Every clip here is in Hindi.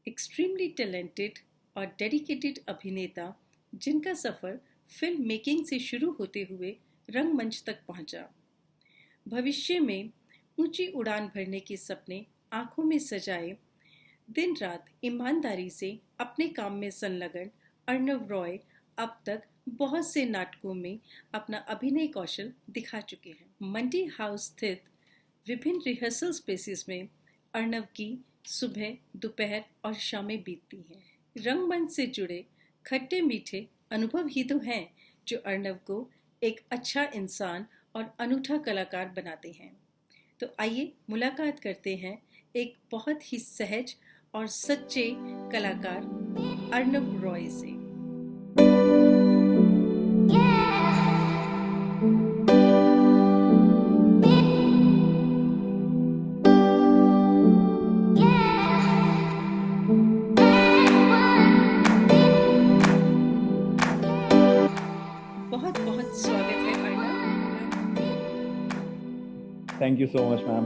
एक्सट्रीमली टैलेंटेड और डेडिकेटेड अभिनेता जिनका सफ़र फिल्म मेकिंग से शुरू होते हुए रंगमंच तक पहुंचा। भविष्य में ऊंची उड़ान भरने के सपने आंखों में सजाए, दिन रात ईमानदारी से अपने काम में संलग्न अर्णव रॉय अब तक बहुत से नाटकों में अपना अभिनय कौशल दिखा चुके हैं। मंडी हाउस स्थित विभिन्न रिहर्सल स्पेसेस में अर्णव की सुबह, दोपहर और शामें बीतती हैं। रंगमंच से जुड़े खट्टे मीठे अनुभव ही तो हैं जो अर्णव को एक अच्छा इंसान और अनूठा कलाकार बनाते हैं। तो आइए मुलाकात करते हैं एक बहुत ही सहज और सच्चे कलाकार अर्णव रॉय से। बहुत बहुत स्वागत है Arnav. Thank you so much ma'am.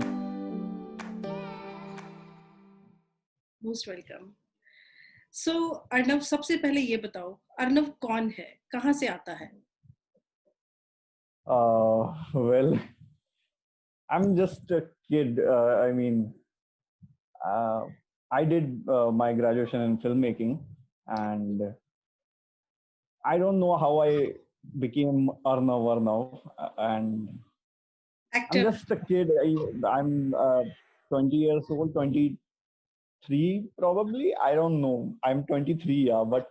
Most welcome. So Arnav, सबसे पहले ये बताओ, अर्णव कौन है, कहाँ से आता है? Well, I'm just a kid. I did my graduation in filmmaking, and I don't know how I became Arnav, and I'm Actor. just a kid. I'm 20 years old, 23 probably. I don't know. I'm 23, yeah, but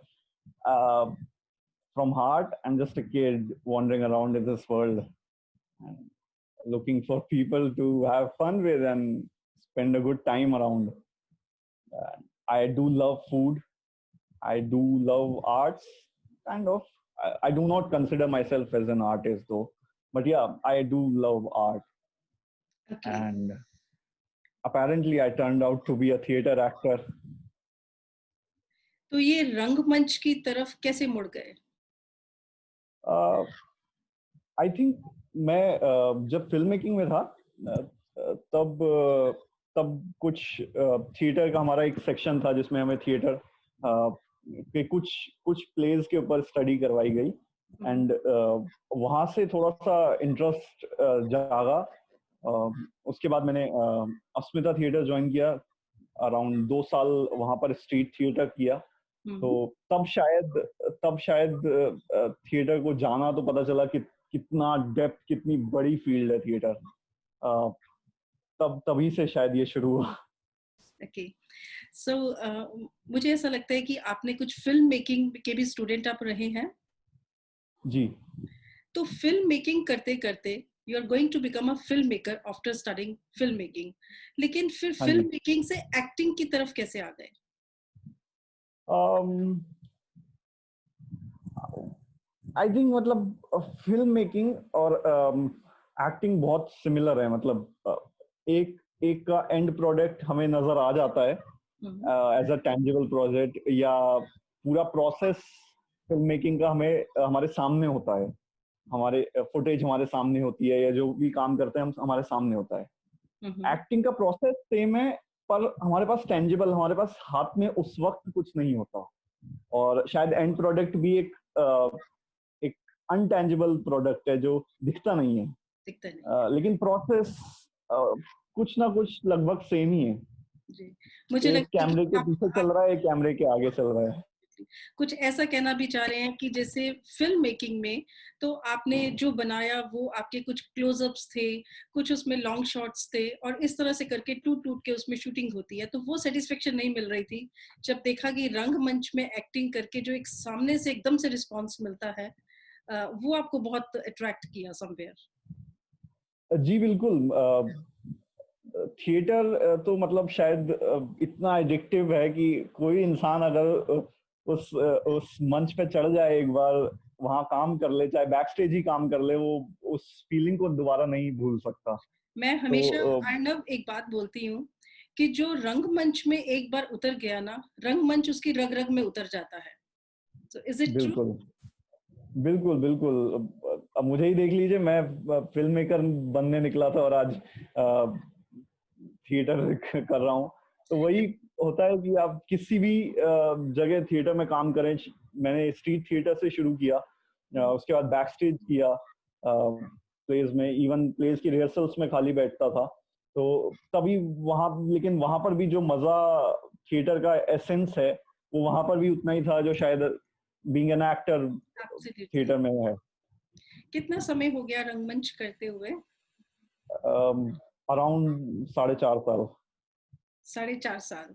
uh, from heart, I'm just a kid wandering around in this world, and looking for people to have fun with and spend a good time around. Uh, I do love food. I do love arts, kind of. I do not consider myself as an artist though, but yeah, I do love art. Okay. And apparently, I turned out to be a theater actor. तो ये रंगमंच की तरफ कैसे मुड़ गए? आई थिंक मैं जब फिल्म मेकिंग में था तब तब कुछ थिएटर का हमारा एक सेक्शन था जिसमें हमें थिएटर के कुछ प्लेज के ऊपर स्टडी करवाई गई एंड वहां से थोड़ा सा इंटरेस्ट जागा। उसके बाद मैंने अस्मिता थिएटर ज्वाइन किया, अराउंड 2 साल वहां पर स्ट्रीट थिएटर किया। तो तब शायद थिएटर को जाना तो पता चला कि कितना डेप्थ, कितनी बड़ी फील्ड है थिएटर। तभी से शायद ये शुरू हुआ। ओके। सो मुझे ऐसा लगता है कि आपने कुछ फिल्म मेकिंग के भी स्टूडेंट आप रहे हैं। जी। तो फिल्म मेकिंग करते करते you are going to become a film maker after studying film making, लेकिन फिर हाँ फिल्म जी। मेकिंग से एक्टिंग की तरफ कैसे आ गए? आई थिंक मतलब फिल्म मेकिंग और एक्टिंग बहुत सिमिलर है। मतलब एक एक का एंड प्रोडक्ट हमें नजर आ जाता है एज अ टेंजिबल प्रोजेक्ट, या पूरा प्रोसेस फिल्म मेकिंग का हमें हमारे सामने होता है, हमारे फुटेज हमारे सामने होती है, या जो भी काम करते हैं हम हमारे सामने होता है। एक्टिंग का प्रोसेस सेम है, पर हमारे पास टेंजिबल, हमारे पास हाथ में उस वक्त कुछ नहीं होता, और शायद एंड प्रोडक्ट भी एक अनटेंजिबल प्रोडक्ट है जो दिखता नहीं है। दिखता नहीं। लेकिन प्रोसेस कुछ ना कुछ लगभग सेम ही है। जी, मुझे एक लगता है कि कैमरे के पीछे चल रहा है, एक कैमरे के आगे चल रहा है। कुछ ऐसा कहना भी चाह रहे हैं कि जैसे फिल्म मेकिंग में तो आपने जो बनाया वो आपके कुछ क्लोजअप्स थे, कुछ उसमें लॉन्ग शॉट्स थे, और इस तरह से करके टूट टूट के उसमें शूटिंग होती है, तो वो सेटिस्फेक्शन नहीं मिल रही थी जब देखा कि रंगमंच में एक्टिंग करके जो एक सामने से एकदम से रिस्पॉन्स मिलता है, वो आपको बहुत अट्रैक्ट किया समवेयर। जी बिल्कुल। थिएटर तो मतलब शायद इतना एडिक्टिव है कि कोई इंसान अगर उस मंच पे चढ़ जाए, एक बार वहां काम कर ले, चाहे बैक स्टेज ही काम कर ले, वो उस फीलिंग को दोबारा नहीं भूल सकता। मैं हमेशा तो अर्णव एक बात बोलती हूँ कि जो रंगमंच में एक बार उतर गया ना, रंगमंच उसकी रग रग में उतर जाता है। So is it true? बिल्कुल बिल्कुल बिल्कुल। अब मुझे ही देख लीजिए, मैं फिल्म मेकर बनने निकला था और आज थिएटर कर रहा हूँ। तो वही होता है कि आप किसी भी जगह थिएटर में काम करें, मैंने स्ट्रीट थिएटर से शुरू किया, उसके बाद बैक स्टेज किया प्लेज में, इवन प्लेज की रिहर्सल्स में खाली बैठता था, तो तभी वहाँ, लेकिन वहाँ पर भी जो मजा थिएटर का एसेंस है वो वहाँ पर भी उतना ही था जो शायद बीइंग एन एक्टर थिएटर में है। कितना समय हो गया रंगमंच करते हुए? अराउंड 4.5 साल। 4.5 साल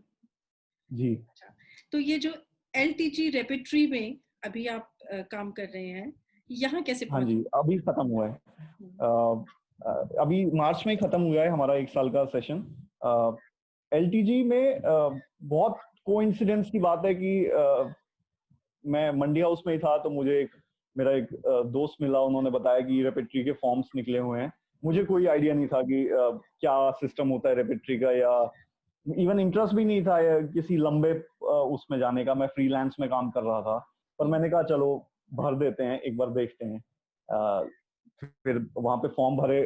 जी। अच्छा, तो ये जो LTG रेपेट्री में अभी आप काम कर रहे हैं, यहाँ कैसे हाँ पहुंचे? जी, अभी खत्म हुआ है। अभी मार्च में ही खत्म हुआ है हमारा 1 साल का सेशन। LTG में बहुत कोइंसिडेंस की बात है कि मैं मंडी हाउस में ही था, तो मुझे मेरा एक दोस्त मिला, उन्होंने बताया कि रेपेट्री के फॉर्म्स निकले हुए हैं। मुझे कोई आइडिया नहीं था कि क्या सिस्टम होता है रेपेट्री का, या इवन इंटरेस्ट भी नहीं था या किसी लंबे उसमें जाने का। मैं फ्रीलांस में काम कर रहा था, पर मैंने कहा चलो भर देते हैं, एक बार देखते हैं। फिर वहाँ पे फॉर्म भरे,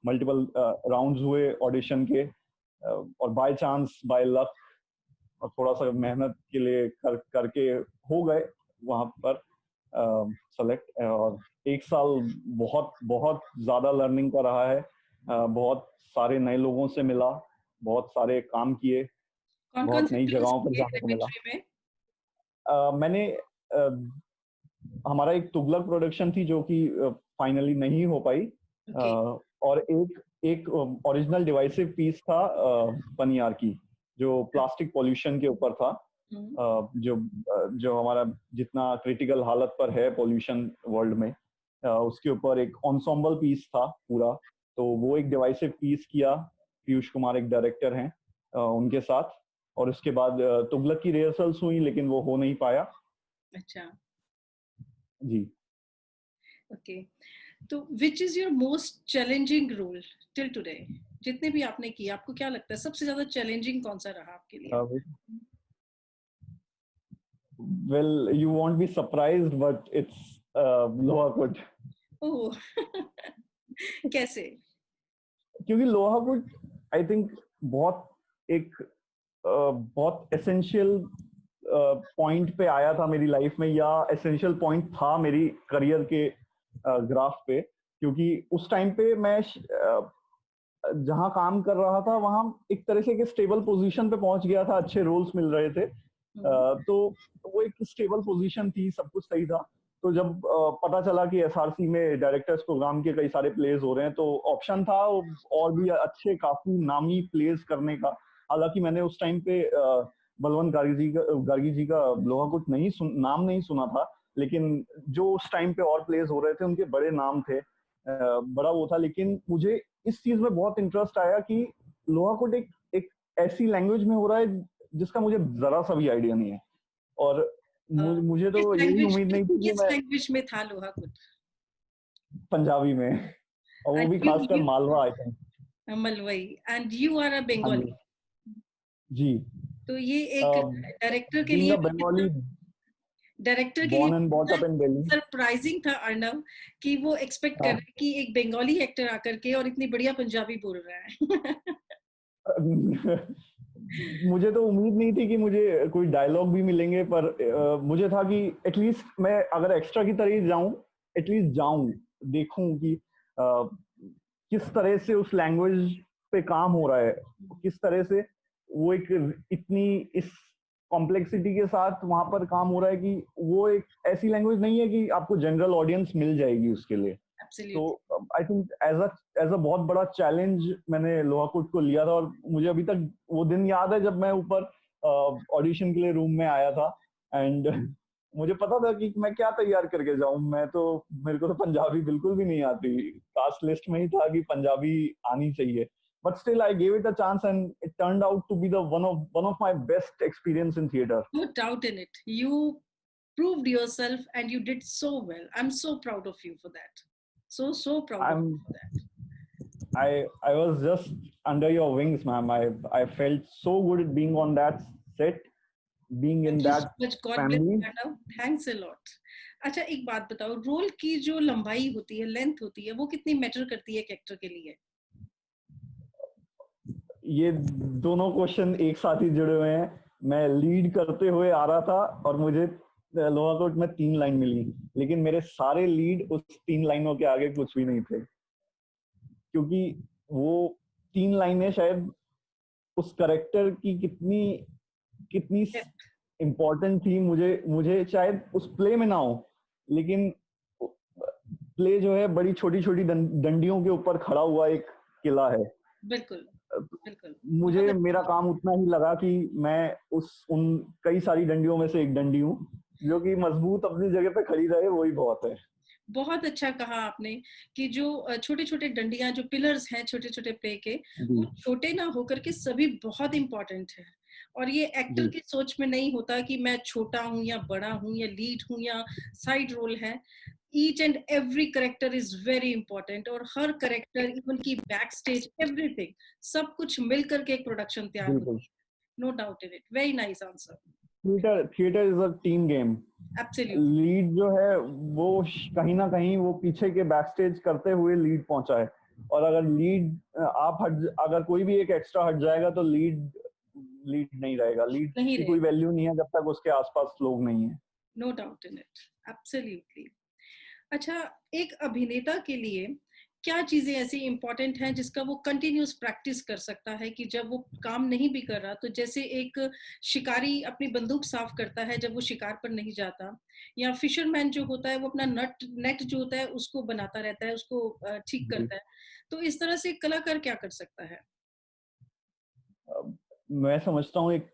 मल्टीपल राउंड्स हुए ऑडिशन के, और बाय चांस, बाय लक और थोड़ा सा मेहनत के लिए करके हो गए वहाँ पर सेलेक्ट। और 1 साल बहुत बहुत ज्यादा लर्निंग का रहा है। बहुत सारे नए लोगों से मिला, बहुत सारे काम किए, कौन-कौन बहुत से नई प्लेस जगहों पर किए जाने को मिला। रेपेट्री में? मैंने हमारा एक तुगलक प्रोडक्शन थी जो कि फाइनली नहीं हो पाई। ओके। और एक ओरिजिनल डिवाइसिव पीस था पनियार की, जो प्लास्टिक पॉल्यूशन के ऊपर था। जो जो हमारा जितना क्रिटिकल हालत पर है पॉल्यूशन वर्ल्ड में, उसके ऊपर एक एंसेम्बल पीस था पूरा। तो वो एक डिवाइसिव पीस किया, पीयूष कुमार एक डायरेक्टर हैं, उनके साथ। और उसके बाद तुगलक की रिहर्सल्स हुई, लेकिन वो हो नहीं पाया। अच्छा, जी। ओके। तो which is your most challenging role till today? जितने भी आपने किए, आपको क्या लगता है सबसे ज्यादा चैलेंजिंग कौन सा रहा आपके लिए? Well, you won't be surprised, but it's लोहाकुट। ओह कैसे? क्योंकि लोहाकुट आई थिंक बहुत एक बहुत एसेंशियल पॉइंट पे आया था मेरी लाइफ में, या एसेंशियल पॉइंट था मेरी करियर के ग्राफ पे। क्योंकि उस टाइम पे मैं जहाँ काम कर रहा था वहां एक तरह से एक स्टेबल पोजीशन पे पहुंच गया था, अच्छे रोल्स मिल रहे थे। तो वो एक स्टेबल पोजीशन थी, सब कुछ सही था। तो जब पता चला कि SRC में डायरेक्टर्स प्रोग्राम के कई सारे प्लेज हो रहे हैं, तो ऑप्शन था और भी अच्छे काफी नामी प्लेज करने का। हालांकि मैंने उस टाइम पे बलवंत गार्गी जी का लोहाकुट नाम नहीं सुना था, लेकिन जो उस टाइम पे और प्लेज हो रहे थे उनके बड़े नाम थे, बड़ा वो था। लेकिन मुझे इस चीज में बहुत इंटरेस्ट आया कि लोहाकुट एक ऐसी लैंग्वेज में हो रहा है जिसका मुझे जरा सा भी आइडिया नहीं है। और मुझे तो यही उम्मीद नहीं थी कि किस मैं लैंग्वेज में था लोहाकुट? पंजाबी में, और वो एंड भी खासकर Malwa I think. Malwai, and you are a हाँ बंगाली। जी। जी। तो ये एक डायरेक्टर के बीइंग लिए अ भी बंगाली, कितना born and bought up in Delhi. Surprising था अर्णव कि वो एक्सपेक्ट कर रहे हैं कि एक बंगाली एक्टर आकर के और इतनी बढ़िया पंजाबी बोल रहा है। मुझे तो उम्मीद नहीं थी कि मुझे कोई डायलॉग भी मिलेंगे, पर मुझे था कि एटलीस्ट मैं अगर एक्स्ट्रा की तरह जाऊं, एटलीस्ट जाऊं, देखूं कि किस तरह से उस लैंग्वेज पे काम हो रहा है, किस तरह से वो एक इतनी इस कॉम्प्लेक्सिटी के साथ वहां पर काम हो रहा है कि वो एक ऐसी लैंग्वेज नहीं है कि आपको जनरल ऑडियंस मिल जाएगी उसके लिए। तो आई थिंक एज अ बहुत बड़ा चैलेंज मैंने लोहाकुट को लिया था। और मुझे अभी तक वो दिन याद है जब मैं ऊपर ऑडिशन के लिए रूम में आया था, एंड मुझे पता था कि मैं क्या तैयार करके जाऊं। मेरे को तो पंजाबी बिल्कुल भी नहीं आती, कास्ट लिस्ट में ही था कि पंजाबी आनी चाहिए। But still, I gave it a chance, and it turned out to be the one of my best experience in theater. No doubt in it. You proved yourself and you did so well. I'm so proud of you for that. So proud of you I'm for that. I was just under your wings, ma'am. I felt so good being on that set, being in Thank you so that much. God bless family. you, Arnav. Thanks a lot. अच्छा, एक बात बताओ, रोल की जो लंबाई होती है, लेंथ होती है, वो कितनी मैटर करती है एक एक्टर के लिए? ये दोनों क्वेश्चन एक साथ ही जुड़े हुए हैं। मैं लीड करते हुए आ रहा था और मुझे लोहा कोर्ट में 3 लाइन मिली, लेकिन मेरे सारे लीड उस 3 लाइनों के आगे कुछ भी नहीं थे, क्योंकि वो 3 लाइनें शायद उस करेक्टर की कितनी कितनी इम्पोर्टेंट थी, मुझे शायद उस प्ले में ना हो, लेकिन प्ले जो है बड़ी छोटी छोटी डंडियों के ऊपर खड़ा हुआ एक किला है। बिल्कुल बिल्कुल। मुझे मेरा काम उतना ही लगा कि मैं उन कई सारी डंडियों में से एक डंडी हूँ, जो कि मजबूत अपनी जगह पे खड़ी रहे, वही बहुत है। बहुत अच्छा कहा आपने कि जो छोटे छोटे डंडियां, जो पिलर्स हैं छोटे छोटे प्ले के, वो छोटे ना होकर के सभी बहुत इंपॉर्टेंट है। और ये एक्टर की सोच में नहीं होता कि मैं छोटा हूं या बड़ा हूं या लीड हूं या साइड रोल है। Each and every character is very important, और हर करेक्टर, इवन की बैक स्टेज, एवरीथिंग, सब कुछ मिलकर के एक प्रोडक्शन तैयार होती है। No doubt in it. Very nice answer. Theatre is a team game. Lead जो है वो कहीं ना कहीं वो पीछे के बैक स्टेज करते हुए लीड पहुंचा है, और अगर लीड अगर कोई भी एक एक्स्ट्रा हट जाएगा तो लीड नहीं रहेगा। लीड की कोई वैल्यू नहीं है जब तक उसके आसपास लोग नहीं है। No doubt in it, absolutely. अच्छा, एक अभिनेता के लिए क्या चीजें ऐसी इंपॉर्टेंट हैं जिसका वो कंटिन्यूस प्रैक्टिस कर सकता है कि जब वो काम नहीं भी कर रहा, तो जैसे एक शिकारी अपनी बंदूक साफ करता है जब वो शिकार पर नहीं जाता, या फिशरमैन जो होता है वो अपना नेट जो होता है उसको बनाता रहता है, उसको ठीक करता है, तो इस तरह से कलाकार क्या कर सकता है? मैं समझता हूँ एक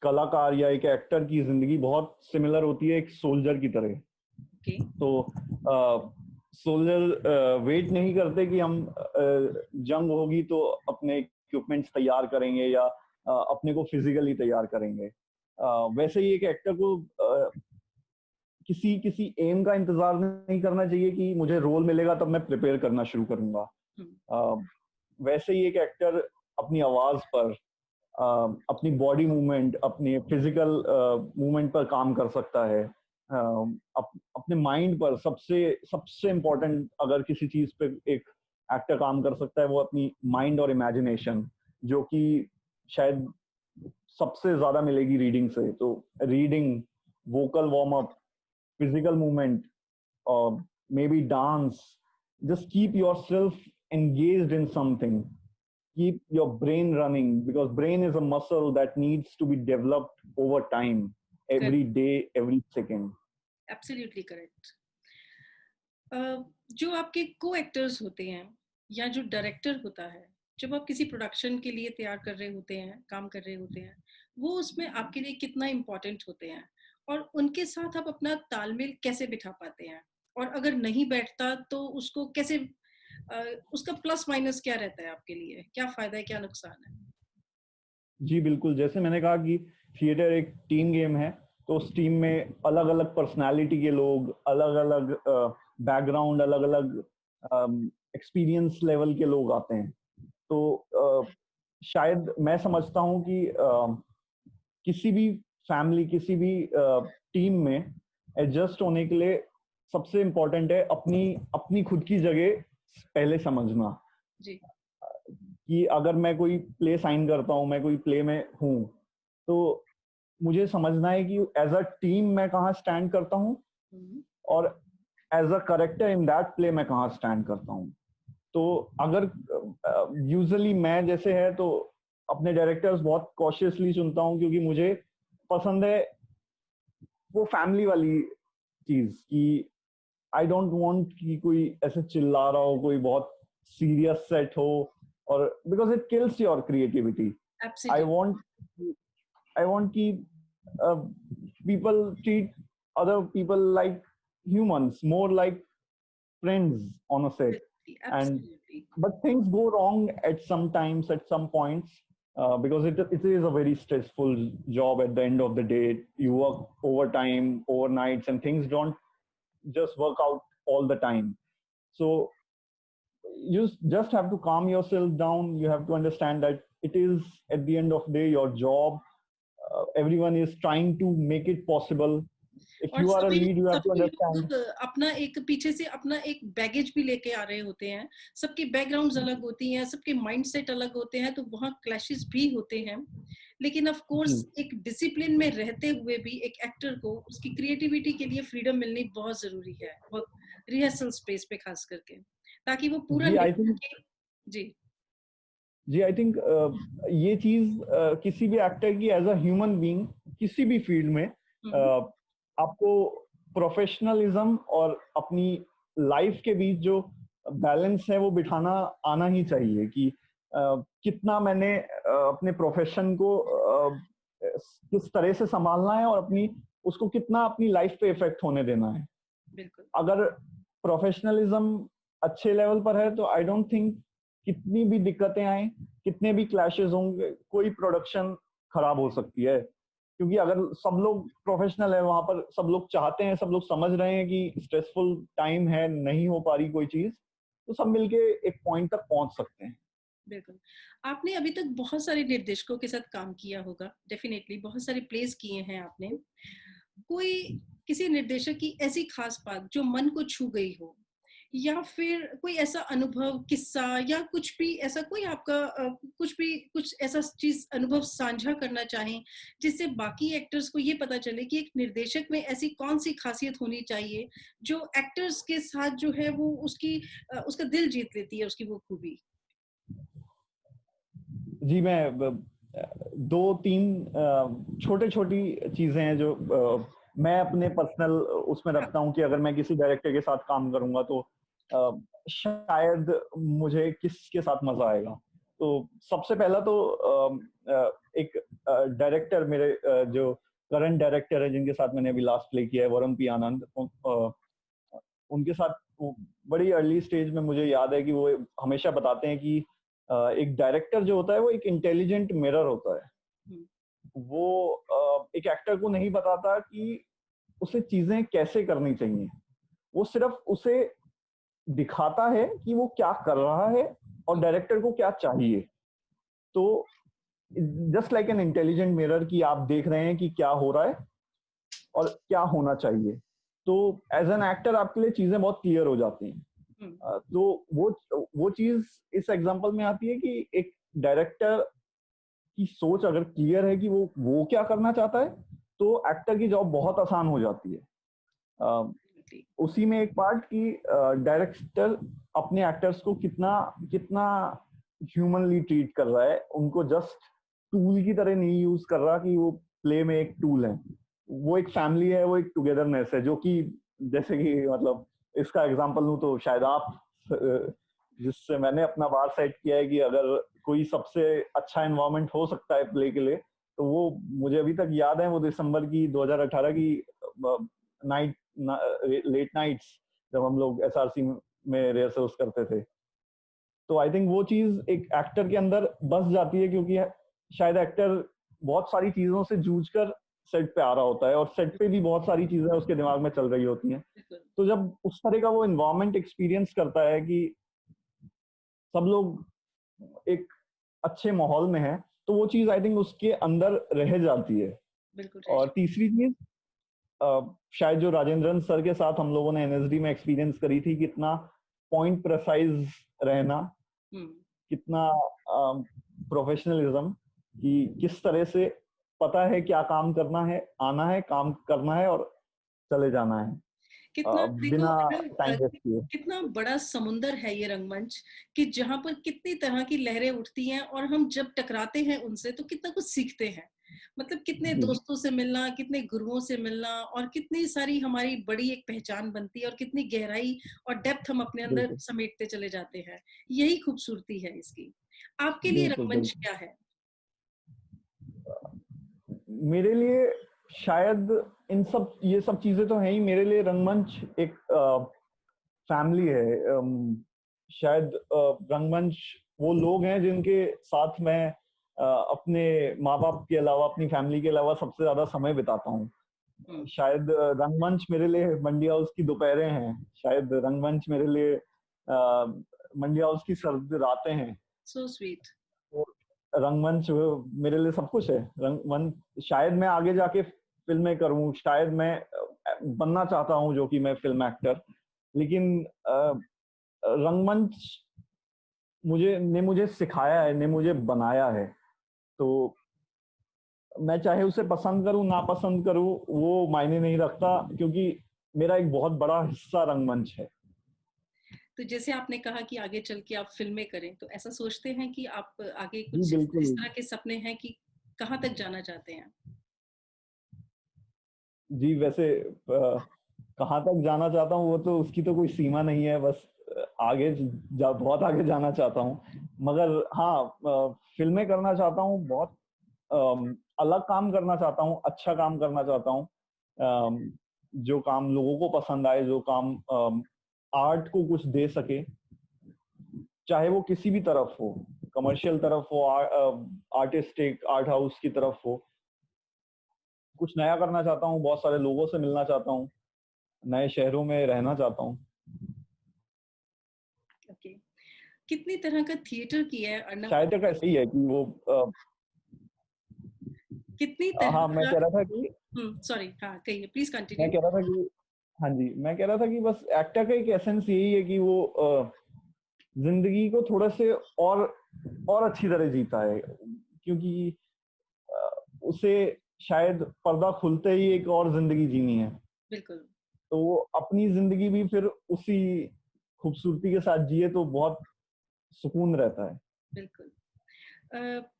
कलाकार या एक एक्टर की जिंदगी बहुत सिमिलर होती है एक सोल्जर की तरह। तो सोल्जर वेट नहीं करते कि हम जंग होगी तो अपने इक्विपमेंट्स तैयार करेंगे या अपने को फिजिकली तैयार करेंगे। वैसे ही एक एक्टर को किसी एम का इंतजार नहीं करना चाहिए कि मुझे रोल मिलेगा तब मैं प्रिपेयर करना शुरू करूंगा। वैसे ही एक एक्टर अपनी आवाज पर, अपनी बॉडी मूवमेंट, अपनी फिजिकल मूवमेंट पर काम कर सकता है। अपने माइंड पर सबसे इम्पोर्टेंट अगर किसी चीज पे एक एक्टर काम कर सकता है वो अपनी माइंड और इमेजिनेशन, जो कि शायद सबसे ज्यादा मिलेगी रीडिंग से। तो reading, vocal warm up, physical movement, or maybe dance. Just keep yourself engaged in something. Keep your brain running, because brain is a muscle that needs to be developed over time, every day, every second. Absolutely correct. जो आपके को एक्टर्स होते हैं या जो डायरेक्टर होता है, जब आप किसी प्रोडक्शन के लिए तैयार कर रहे होते हैं, काम कर रहे होते हैं, वो उसमें आपके लिए कितना इम्पोर्टेंट होते हैं, और उनके साथ आप अपना तालमेल कैसे बिठा पाते हैं, और अगर नहीं बैठता तो उसको कैसे, उसका प्लस माइनस क्या रहता है आपके लिए, क्या फायदा है, क्या नुकसान है? जी बिल्कुल, जैसे मैंने कहा कि थिएटर एक टीम गेम है, तो उस टीम में अलग अलग पर्सनालिटी के लोग, अलग अलग बैकग्राउंड, अलग अलग एक्सपीरियंस लेवल के लोग आते हैं। तो शायद मैं समझता हूँ कि किसी भी फैमिली, किसी भी टीम में एडजस्ट होने के लिए सबसे इम्पोर्टेंट है अपनी खुद की जगह पहले समझना। जी। कि अगर मैं कोई प्ले साइन करता हूँ, मैं कोई प्ले में हूँ, तो मुझे समझना है कि एज अ टीम मैं कहाँ स्टैंड करता हूँ, और as a character in that play मैं कहाँ स्टैंड करता हूँ। तो अगर यूजुअली मैं जैसे है तो अपने डायरेक्टर्स बहुत कॉशियसली चुनता हूँ, क्योंकि मुझे पसंद है वो फैमिली वाली चीज कि आई डोंट वांट कि कोई ऐसे चिल्ला रहा हो, कोई बहुत सीरियस सेट हो, और because it kills your creativity. I want कि people treat other people like humans, more like friends on a set. Absolutely. But things go wrong at some times, at some points, because it is a very stressful job. At the end of the day, you work overtime, overnights, and things don't just work out all the time. So you just have to calm yourself down. You have to understand that it is, at the end of the day, your job. Everyone is trying to make it possible. if और you are a सभी lead, you have to सभी understand. लोग अपना एक पीछे से अपना एक बैगेज भी लेके आ रहे होते हैं, सबकी बैकग्राउंड्स अलग होती हैं, सबके माइंडसेट अलग होते हैं, तो वहाँ क्लैशेस भी होते हैं। लेकिन ऑफ कोर्स जी एक डिसिप्लिन में रहते हुए भी एक एक्टर को उसकी क्रिएटिविटी के लिए फ्रीडम मिलनी बहुत जरूरी है, वो रिहर्सल स्पेस पे खास करके, ताकि वो पूरा जी आई निखर थिंक के। जी। जी आई थिंक ये चीज किसी भी एक्टर की एज अ ह्यूमन बीइंग किसी भी फील्ड में हम्म। आपको प्रोफेशनलिज्म और अपनी लाइफ के बीच जो बैलेंस है वो बिठाना आना ही चाहिए कि कितना मैंने अपने प्रोफेशन को किस तरह से संभालना है और अपनी उसको कितना अपनी लाइफ पे इफेक्ट होने देना है। बिल्कुल। अगर प्रोफेशनलिज्म अच्छे लेवल पर है तो आई डोंट थिंक कितनी भी दिक्कतें आए, कितने भी क्लैशेस होंगे, कोई प्रोडक्शन खराब हो सकती है। क्योंकि अगर सब लोग प्रोफेशनल है वहां पर, सब लोग चाहते हैं, सब लोग समझ रहे हैं कि स्ट्रेसफुल टाइम है, नहीं हो पा रही कोई चीज, तो सब मिलके एक पॉइंट तक पहुंच सकते हैं। बिल्कुल। आपने अभी तक बहुत सारे निर्देशकों के साथ काम किया होगा, डेफिनेटली बहुत सारे प्लेस किए हैं आपने। कोई किसी निर्देशक की ऐसी खास बात जो मन को छू गई हो, या फिर कोई ऐसा अनुभव, किस्सा या कुछ भी ऐसा, कोई आपका कुछ भी कुछ ऐसा चीज अनुभव साझा करना चाहें जिससे बाकी एक्टर्स को ये पता चले कि एक निर्देशक में ऐसी कौन सी खासियत होनी चाहिए जो एक्टर्स के साथ जो है वो उसकी उसका दिल जीत लेती है, उसकी वो खूबी। जी मैं दो तीन छोटे छोटी चीजें हैं जो मैं अपने पर्सनल उसमें हाँ। रखता हूँ कि अगर मैं किसी डायरेक्टर के साथ काम करूंगा तो शायद मुझे किसके साथ मजा आएगा। तो सबसे पहला तो एक डायरेक्टर मेरे जो करंट डायरेक्टर है जिनके साथ मैंने अभी लास्ट प्ले किया है, वरुण पी आनंद, उनके साथ बड़ी अर्ली स्टेज में मुझे याद है कि वो हमेशा बताते हैं कि एक डायरेक्टर जो होता है वो एक इंटेलिजेंट मिरर होता है। हम्म। वो एक एक्टर को नहीं बताता कि उसे चीजें कैसे करनी चाहिए, वो सिर्फ उसे दिखाता है कि वो क्या कर रहा है और डायरेक्टर को क्या चाहिए। तो just like an intelligent mirror कि आप देख रहे हैं कि क्या हो रहा है और क्या होना चाहिए। तो एज एन एक्टर आपके लिए चीजें बहुत क्लियर हो जाती हैं। तो वो चीज इस एग्जांपल में आती है कि एक डायरेक्टर की सोच अगर क्लियर है कि वो क्या करना चाहता है तो एक्टर की जॉब बहुत आसान हो जाती है। उसी में एक पार्ट की डायरेक्टर अपने एक्टर्स को कितना कितना ह्यूमनली ट्रीट कर रहा है, उनको जस्ट टूल की तरह नहीं यूज कर रहा कि वो प्ले में एक टूल है, वो एक फैमिली है, वो एक टुगेदरनेस है। जो कि जैसे कि मतलब इसका एग्जांपल लूं तो शायद आप जिससे मैंने अपना बार सेट किया है कि अगर कोई सबसे अच्छा एनवायरनमेंट हो सकता है प्ले के लिए तो वो मुझे अभी तक याद है, वो दिसंबर की 2018 की नाइट लेट नाइट्स जब हम लोग एसआरसी में रिहर्सल्स करते थे। तो आई थिंक वो चीज एक एक्टर के अंदर बस जाती है क्योंकि शायद एक्टर बहुत सारी चीजों से जूझकर सेट पे आ रहा होता है और सेट पे भी बहुत सारी चीजें उसके दिमाग में चल रही होती हैं। तो जब उस तरह का वो एनवायरनमेंट एक्सपीरियंस करता है कि सब लोग एक अच्छे माहौल में है तो वो चीज आई थिंक उसके अंदर रह जाती है। और तीसरी चीज शायद जो राजेंद्रन सर के साथ हम लोगों ने एनएसडी में एक्सपीरियंस करी थी, कितना पॉइंट प्रिसाइज रहना, कितना प्रोफेशनलिज्म, कि किस तरह से पता है क्या काम करना है, आना है, काम करना है और चले जाना है कितना देखो बिना टाइम वेस्ट किए। कितना बड़ा समुंदर है ये रंगमंच, कि जहां पर कितनी तरह की लहरें उठती हैं और हम जब टकराते हैं उनसे तो कितना कुछ सीखते हैं। मतलब कितने दोस्तों से मिलना, कितने गुरुओं से मिलना, और कितनी सारी हमारी बड़ी एक पहचान बनती है और कितनी गहराई और डेप्थ हम अपने अंदर समेटते चले जाते हैं। यही खूबसूरती है इसकी। आपके लिए रंगमंच क्या है? मेरे लिए शायद ये सब चीजें तो हैं ही। मेरे लिए रंगमंच एक फैमिली है। शायद रंगमंच वो लोग हैं जिनके साथ मैं अपने माँ बाप के अलावा, अपनी फैमिली के अलावा सबसे ज्यादा समय बिताता हूँ। शायद रंगमंच मेरे लिए मंडी हाउस की दोपहरें हैं, शायद रंगमंच मेरे लिए मंडी हाउस की सर्द रातें हैं। So sweet. रंगमंच मेरे लिए सब कुछ है। रंगमंच शायद मैं आगे जाके फिल्में करूं, शायद मैं बनना चाहता हूँ, जो कि मैं फिल्म एक्टर, लेकिन रंगमंच मुझे सिखाया है, ने मुझे बनाया है। तो मैं चाहे उसे पसंद करूँ, नापसंद करूँ, वो मायने नहीं रखता, क्योंकि मेरा एक बहुत बड़ा हिस्सा रंगमंच है। तो जैसे आपने कहा कि आगे चल के आप फ़िल्में करें, तो ऐसा सोचते हैं कि आप आगे जी, कुछ बिल्कुल। इस तरह के सपने हैं कि कहाँ तक जाना चाहते हैं? जी, वैसे कहाँ तक जाना चाहता हूँ, वो तो उसकी तो कोई सीमा नहीं है, बस आगे बहुत आगे जाना चाहता हूँ। मगर हाँ, फ़िल्में करना चाहता हूँ, बहुत अलग काम करना चाहता हूँ, अच्छा काम करना चाहता हूँ। जो काम लोगों को पसंद आए, जो काम आर्ट को कुछ दे सके, चाहे वो किसी भी तरफ हो, कमर्शियल तरफ हो, आर्टिस्टिक, आर्ट हाउस की तरफ हो। कुछ नया करना चाहता हूँ, बहुत सारे लोगों से मिलना चाहता हूँ, नए शहरों में रहना चाहता हूँ। ओके। कितनी तरह का थिएटर किया है अर्नब शायद तक आपने? ऐसे ही है कि वो कितनी तरह हाँ, मैं का कह रहा था कि सॉरी, हाँ, कहिए, प्लीज़ मैं कंटिन्यू। कह रहा था कि हाँ जी, मैं कह रहा था कि बस एक्टर का एक एसेंस यही है कि वो ज़िंदगी को थोड़ा से और अच्छी तरह जीता है, क्योंकि अ, उसे शायद पर्दा खुलते ही एक और ज़िंदगी जीनी है। बिल्कुल, तो वो अपनी ज़िंदगी भी फिर उसी खूबसूरती के साथ जिए तो बहुत सुकून रहता है। बिल्कुल।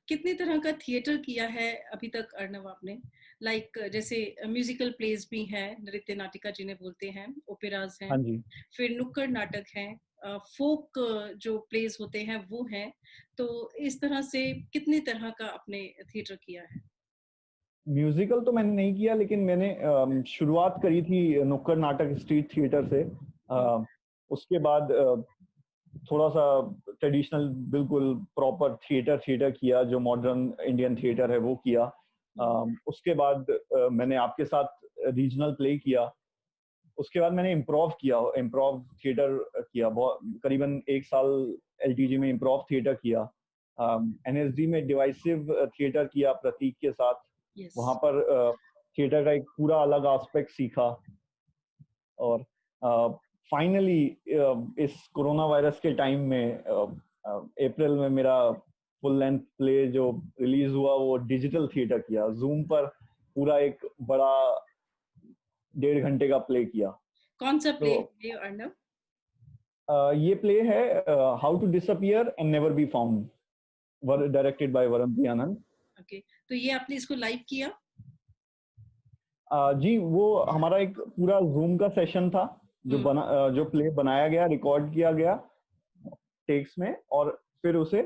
कितनी तरह का थिएटर किया है अभी तक अर्नव आपने? लाइक जैसे म्यूज़िकल प्लेज़ भी हैं, नृत्य नाटिका जिन्हें बोलते हैं, ओपेराज़ हैं, हाँ जी। फिर नुक्कड़ नाटक हैं, फ़ोक जो प्लेज़ होते हैं वो हैं। तो इस तरह से कितनी तरह का आपने थिएटर किया है? म्यूज़िकल तो मैंने नहीं किया, लेकिन मैंने शुरुआत करी थी नुक्कड़ नाटक स्ट्रीट थिएटर से। हुँ, उसके बाद थोड़ा-सा ट्रेडिशनल, बिल्कुल प्रॉपर थिएटर थिएटर किया, जो मॉडर्न इंडियन थिएटर है वो किया। हुँ, उसके बाद मैंने आपके साथ रीजनल प्ले किया। उसके बाद मैंने इम्प्रोव किया, इम्प्रोव थिएटर किया, बहुत करीबन 1 साल एलटीजी में इम्प्रोव थिएटर किया। एनएसडी में डिवाइसिव थिएटर किया प्रतीक के साथ। यस। वहाँ पर थिएटर का एक पूरा अलग एस्पेक्ट सीखा, और फाइनली इस कोरोना वायरस के टाइम में अप्रैल में मेरा फुल लेंथ प्ले जो रिलीज हुआ, वो डिजिटल थिएटर किया, जूम पर पूरा एक बड़ा 1.5 घंटे का प्ले किया। कौन-सा तो प्ले है ये अर्नव? ये प्ले है how to disappear and never be found, directed by Varun Anand. Okay, तो ये आपने इसको लाइव किया? जी, वो हमारा एक पूरा ज़ूम का सेशन था, हुँ, जो प्ले बनाया गया, रिकॉर्ड किया गया टेक्स में, और फिर उसे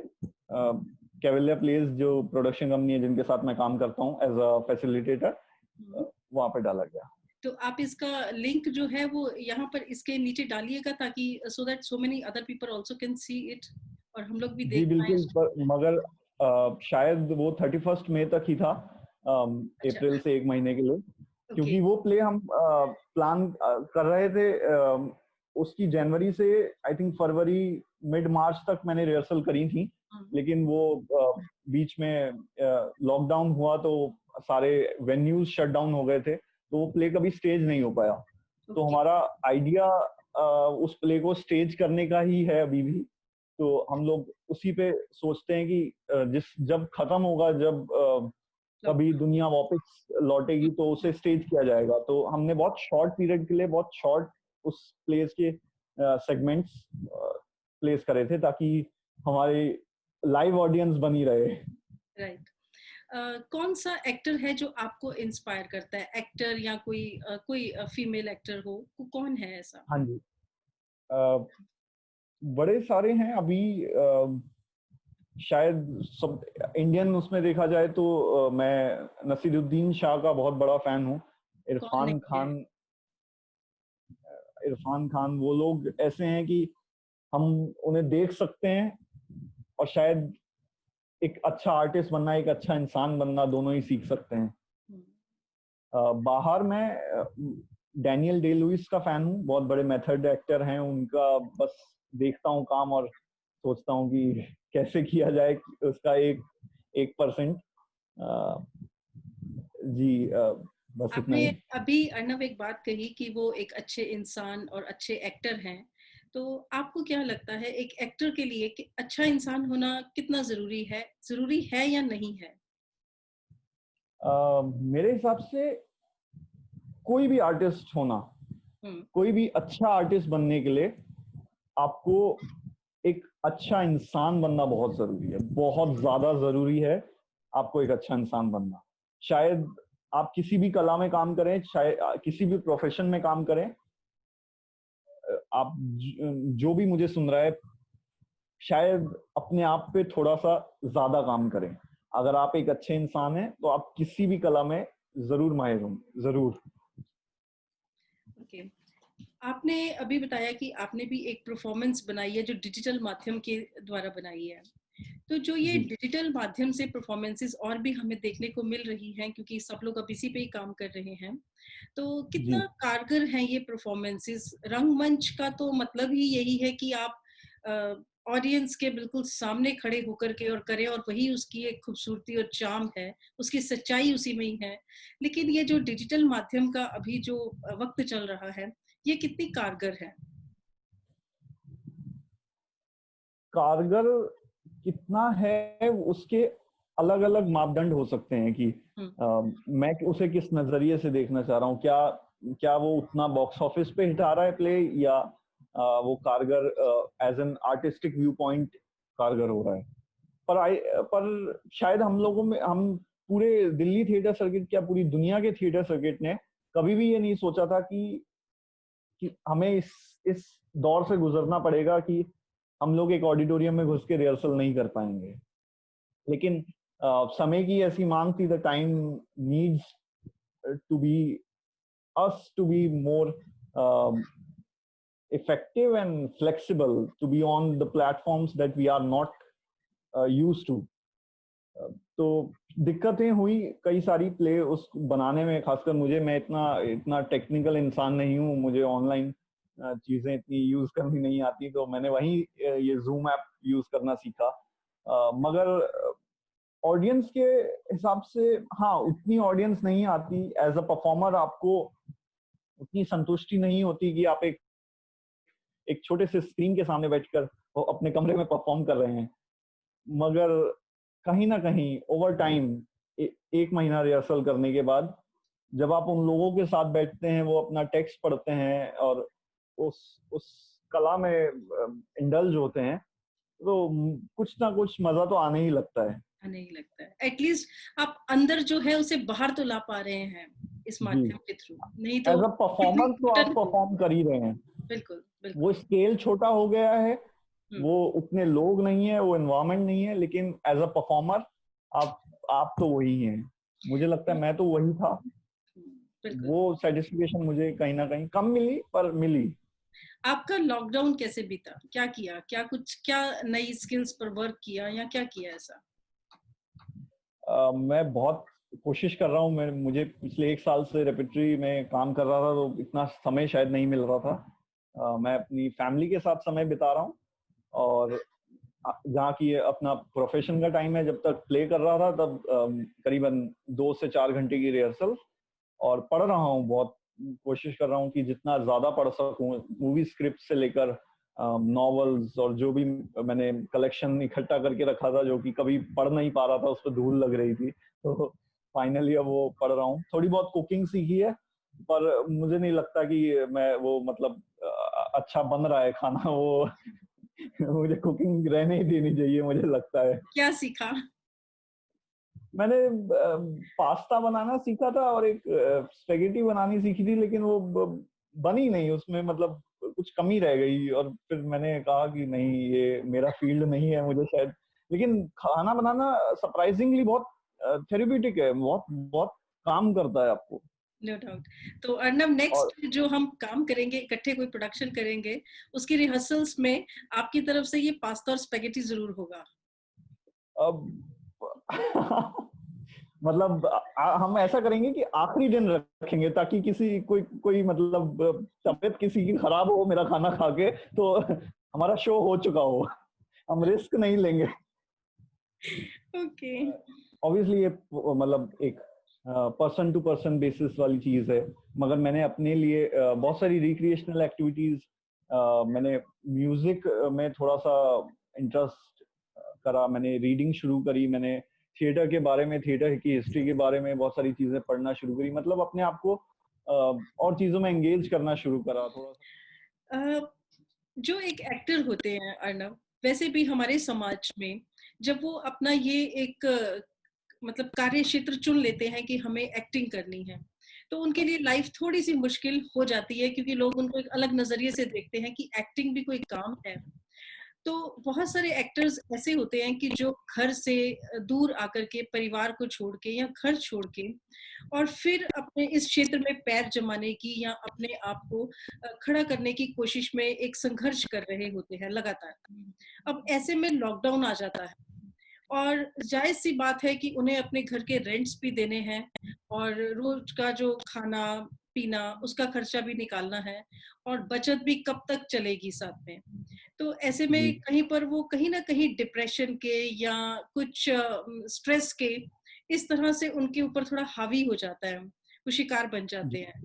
कैवेलिया प्लेस, जो प्रोडक्शन कंपनी है जिनके साथ मैं काम करता हूँ एज़ अ फैसिलिटेटर, हुँ। वहाँ पे डाला गया। तो आप इसका लिंक जो है वो यहाँ पर इसके नीचे डालिएगा ताकि so that so many other people also can see it और हम लोग भी जी, देख पाएँ बिल्कुल, इसको। पर मगर शायद वो 31st मई तक ही था, अच्छा, अप्रैल से 1 महीने के लिए। ओके। क्योंकि वो प्ले हम प्लान कर रहे थे, उसकी जनवरी से आई थिंक फरवरी, मिड मार्च तक मैंने रिहर्सल करी थी। हुँ, लेकिन वो बीच में लॉकडाउन हुआ, तो सारे वेन्यूज़ शट डाउन हो गए थे, तो वो प्ले कभी स्टेज नहीं हो पाया। तो ओके, हमारा आइडिया उस प्ले को स्टेज करने का ही है अभी भी। तो हम लोग उसी पे सोचते हैं कि जब खत्म होगा, जब कभी लॉकडाउन। दुनिया वापस लौटेगी, तो उसे स्टेज किया जाएगा। तो हमने बहुत शॉर्ट पीरियड के लिए बहुत शॉर्ट उस प्लेस के सेगमेंट्स प्लेस करे थे, ताकि हमारी लाइव ऑडियंस बनी रहे। राइट। कौन-सा एक्टर है जो आपको इंस्पायर करता है? एक्टर या कोई फीमेल एक्टर हो, कौन है ऐसा? हाँ जी। अ, बड़े सारे हैं अभी, शायद सब इंडियन उसमें देखा जाए तो मैं नसीरुद्दीन शाह का बहुत बड़ा फैन हूँ। कौन इरफान नहीं है? खान, वो लोग ऐसे हैं कि हम उन्हें देख सकते हैं, और शायद एक अच्छा आर्टिस्ट बनना, एक अच्छा इंसान बनना, दोनों ही सीख सकते हैं। हुँ, बाहर मैं डैनियल डे लुइस का फैन हूँ, बहुत बड़े मेथड एक्टर हैं, उनका बस देखता हूँ काम, और सोचता हूँ कि कैसे किया जाए उसका एक 1% जी। बस इतना आपने ही। अभी अर्नव एक बात कही कि वो एक अच्छे इंसान और अच्छे एक्टर हैं, तो आपको क्या लगता है एक एक्टर के लिए कि अच्छा इंसान होना कितना जरूरी है या नहीं है? मेरे हिसाब से कोई भी आर्टिस्ट होना, हम्म। कोई भी अच्छा आर्टिस्ट बनने के लिए आपको एक अच्छा इंसान बनना बहुत जरूरी है, बहुत ज्यादा जरूरी है। आपको एक अच्छा इंसान बनना, शायद आप किसी भी कला में काम करें, शायद किसी भी प्रोफेशन में काम करें, आप जो भी मुझे सुन रहा है, शायद अपने आप पे थोड़ा सा ज्यादा काम करें। अगर आप एक अच्छे इंसान हैं तो आप किसी भी कला में जरूर माहिर होंगे, जरूर। ओके। आपने अभी बताया कि आपने भी एक परफॉर्मेंस बनाई है जो डिजिटल माध्यम के द्वारा बनाई है। तो जो ये जी डिजिटल माध्यम से परफॉर्मेंसेस और भी हमें देखने को मिल रही हैं क्योंकि सब लोग अब इसी पे ही काम कर रहे हैं, तो जी। कितना कारगर हैं ये परफॉर्मेंसेस? रंगमंच का तो मतलब ही यही है कि आप ऑडियंस के बिल्कुल सामने खड़े होकर के और करें, और वही उसकी एक खूबसूरती और चार्म है, उसकी सच्चाई उसी में ही है। लेकिन ये जो डिजिटल माध्यम का अभी जो वक्त चल रहा है, ये कितनी कारगर है? कारगर कितना है उसके अलग अलग मापदंड हो सकते हैं कि हम्म। मैं उसे किस नजरिए से देखना चाह रहा हूँ। क्या क्या वो उतना बॉक्स ऑफिस पे हिट आ रहा है प्ले, या वो कारगर as an artistic viewpoint कारगर हो रहा है। पर शायद हम लोगों में, हम पूरे दिल्ली थिएटर सर्किट, क्या पूरी दुनिया के थिएटर सर्किट ने कभी भी ये नहीं सोचा था कि हमें इस दौर से गुजरना पड़ेगा कि हम लोग एक ऑडिटोरियम में घुस के रिहर्सल नहीं कर पाएंगे। लेकिन समय की ऐसी मांग थी, the time needs to be us to be more effective and flexible, to be on the platforms that we are not used to. तो दिक्कतें हुई कई सारी प्ले उस बनाने में, खासकर मुझे, मैं इतना इतना टेक्निकल इंसान नहीं हूँ, मुझे ऑनलाइन चीजें इतनी यूज करनी नहीं आती, तो मैंने वहीं ये जूम ऐप यूज करना सीखा। मगर ऑडियंस के हिसाब से, हाँ, उतनी ऑडियंस नहीं आती। एज अ परफॉर्मर आपको उतनी संतुष्टि नहीं होती कि आप एक छोटे से स्क्रीन के सामने बैठकर वो अपने कमरे में परफॉर्म कर रहे हैं। मगर कहीं ना कहीं ओवर टाइम, एक महीना रिहर्सल करने के बाद, जब आप उन लोगों के साथ बैठते हैं, वो अपना टेक्स्ट पढ़ते हैं और उस कला में इंडल्ज होते हैं, तो कुछ ना कुछ मजा तो आने ही लगता है। नहीं लगता है एटलीस्ट आप अंदर जो है उसे बाहर तो ला पा रहे हैं इस जी। माध्यम के थ्रू, नहीं तो एज अ कितनी परफॉर्मर तो आप घुटन हो। परफॉर्म कर ही रहे हैं। बिल्कुल वो बिल्कुल। स्केल छोटा हो गया है, हम्म। वो उतने लोग नहीं है, वो एनवायरमेंट नहीं है, लेकिन एज अ परफॉर्मर आप तो वही हैं। मुझे लगता है मैं तो वही था। बिल्कुल। वो सेटिस्फिकेशन मुझे कहीं ना कहीं कम मिली, पर मिली। आपका लॉकडाउन कैसे बीता? क्या किया, क्या नई स्किल्स पर वर्क किया या क्या किया ऐसा? मैं बहुत कोशिश कर रहा हूँ। मैं मुझे पिछले एक साल से रेpertory में काम कर रहा था, तो इतना समय शायद नहीं मिल रहा था। मैं अपनी फैमिली के साथ समय बिता रहा हूँ, और जहाँ की अपना प्रोफेशन का टाइम है, जब तक प्ले कर रहा था तब करीबन 2 से 4 घंटे की रिहर्सल, और पढ़ रहा हूँ बहुत। कोशिश कर रहा हूँ कि जितना ज्यादा पढ़ सकूँ, मूवी स्क्रिप्ट से लेकर नॉवेल्स, और जो भी मैंने कलेक्शन इकट्ठा करके रखा था, जो कि कभी पढ़ नहीं पा रहा था, उस पर धूल लग रही थी, तो फाइनली अब वो पढ़ रहा हूँ। थोड़ी बहुत कुकिंग सीखी है, पर मुझे नहीं लगता कि मैं वो, मतलब अच्छा बन रहा है खाना वो। मुझे कुकिंग रहने ही देनी चाहिए, मुझे लगता है। क्या सीखा? मैंने पास्ता बनाना सीखा था, और एक स्पेगेटी बनानी सीखी थी, लेकिन वो बनी नहीं, उसमें मतलब कुछ कमी रह गई, और फिर मैंने कहा कि नहीं, ये मेरा फील्ड नहीं है मुझे शायद। लेकिन खाना बनाना सरप्राइजिंगली बहुत थेरेप्यूटिक है, बहुत बहुत काम करता है आपको। No doubt. तो अर्नब, और नेक्स्ट जो हम काम करेंगे, इकट्ठे कोई प्रोडक्शन करेंगे, उसकी रिहर्सल्स में आपकी तरफ से ये पास्ता और स्पेगेटी जरूर होगा। अब मतलब हम ऐसा करेंगे कि आखिरी दिन रखेंगे, ताकि किसी कोई कोई मतलब तबीयत किसी की खराब हो मेरा खाना खा के, तो हमारा शो हो चुका हो। हम रिस्क नहीं लेंगे। ओके। ऑब्वियसली ये मतलब एक पर्सन टू पर्सन बेसिस वाली चीज है, मगर मैंने अपने लिए बहुत सारी रिक्रिएशनल एक्टिविटीज, मैंने म्यूजिक में थोड़ा सा इंटरेस्ट करा, मैंने रीडिंग शुरू करी, मैंने थिएटर के बारे में, थिएटर की हिस्ट्री के बारे में बहुत सारी चीजें पढ़ना शुरू करी, मतलब अपने आप को और चीजों में एंगेज करना शुरू करा थोड़ा सा। जो एक एक्टर होते हैं अर्नव, वैसे भी हमारे समाज में जब वो अपना ये एक मतलब कार्य क्षेत्र चुन लेते हैं कि हमें एक्टिंग करनी है, तो उनके लिए लाइफ थोड़ी सी मुश्किल हो जाती है, क्योंकि लोग उनको एक अलग नजरिए से देखते हैं कि एक्टिंग भी कोई काम है। तो बहुत सारे एक्टर्स ऐसे होते हैं कि जो घर से दूर आकर के, परिवार को छोड़ के या घर छोड़ के, और फिर अपने इस क्षेत्र में पैर जमाने की या अपने आप को खड़ा करने की कोशिश में एक संघर्ष कर रहे होते हैं लगातार। अब ऐसे में लॉकडाउन आ जाता है और जायज सी बात है कि उन्हें अपने घर के रेंट्स भी देने हैं और रोज का जो खाना पीना उसका खर्चा भी निकालना है, और बचत भी कब तक चलेगी साथ में। तो ऐसे में कहीं पर वो कहीं ना कहीं डिप्रेशन के या कुछ स्ट्रेस के इस तरह से उनके ऊपर थोड़ा हावी हो जाता है, वो शिकार बन जाते हैं।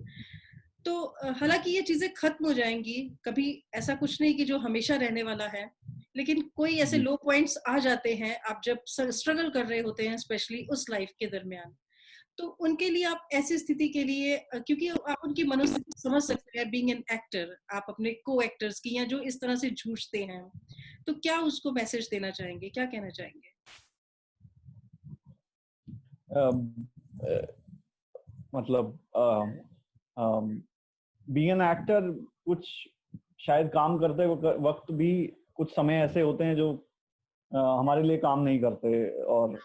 तो हालांकि ये चीजें खत्म हो जाएंगी, कभी ऐसा कुछ नहीं कि जो हमेशा रहने वाला है, लेकिन कोई ऐसे लो पॉइंट्स आ जाते हैं आप जब स्ट्रगल कर रहे होते हैं, स्पेशली उस लाइफ के दरमियान। तो उनके लिए आप ऐसी स्थिति के लिए, क्योंकि आप उनकी मनोस्थिति समझ सकते हैं बीइंग एन एक्टर, आप अपने को एक्टर्स की या जो इस तरह से जूझते हैं, तो क्या उसको मैसेज देना चाहेंगे, क्या कहना चाहेंगे? मतलब बीइंग एन एक्टर, कुछ शायद काम करते वक्त भी कुछ समय ऐसे होते हैं जो हमारे लिए काम नहीं करते, और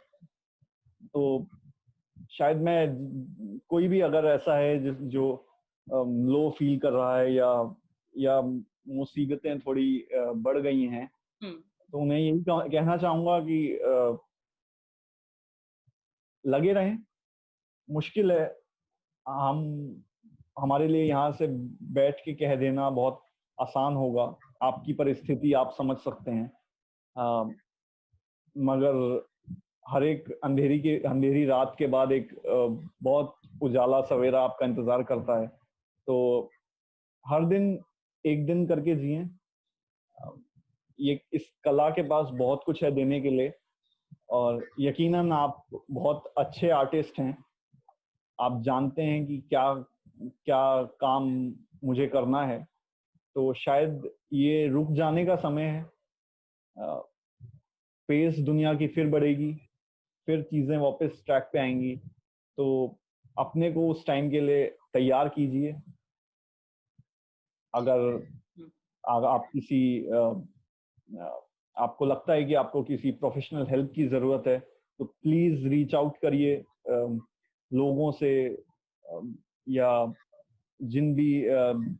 तो शायद मैं, कोई भी अगर ऐसा है जो लो फील कर रहा है या मुसीबतें थोड़ी बढ़ गई हैं, तो उन्हें यही कहना चाहूंगा कि लगे रहें। मुश्किल है, हमारे लिए यहाँ से बैठ के कह देना बहुत आसान होगा, आपकी परिस्थिति आप समझ सकते हैं, मगर हर एक अंधेरी रात के बाद एक बहुत उजाला सवेरा आपका इंतजार करता है। तो हर दिन एक दिन करके जिएं। ये इस कला के पास बहुत कुछ है देने के लिए, और यकीनन आप बहुत अच्छे आर्टिस्ट हैं, आप जानते हैं कि क्या क्या काम मुझे करना है, तो शायद ये रुक जाने का समय है। पेस दुनिया की फिर बढ़ेगी, फिर चीजें वापस ट्रैक पे आएंगी, तो अपने को उस टाइम के लिए तैयार कीजिए। अगर आप किसी आपको लगता है कि आपको किसी प्रोफेशनल हेल्प की जरूरत है, तो प्लीज रीच आउट करिए लोगों से, या जिन भी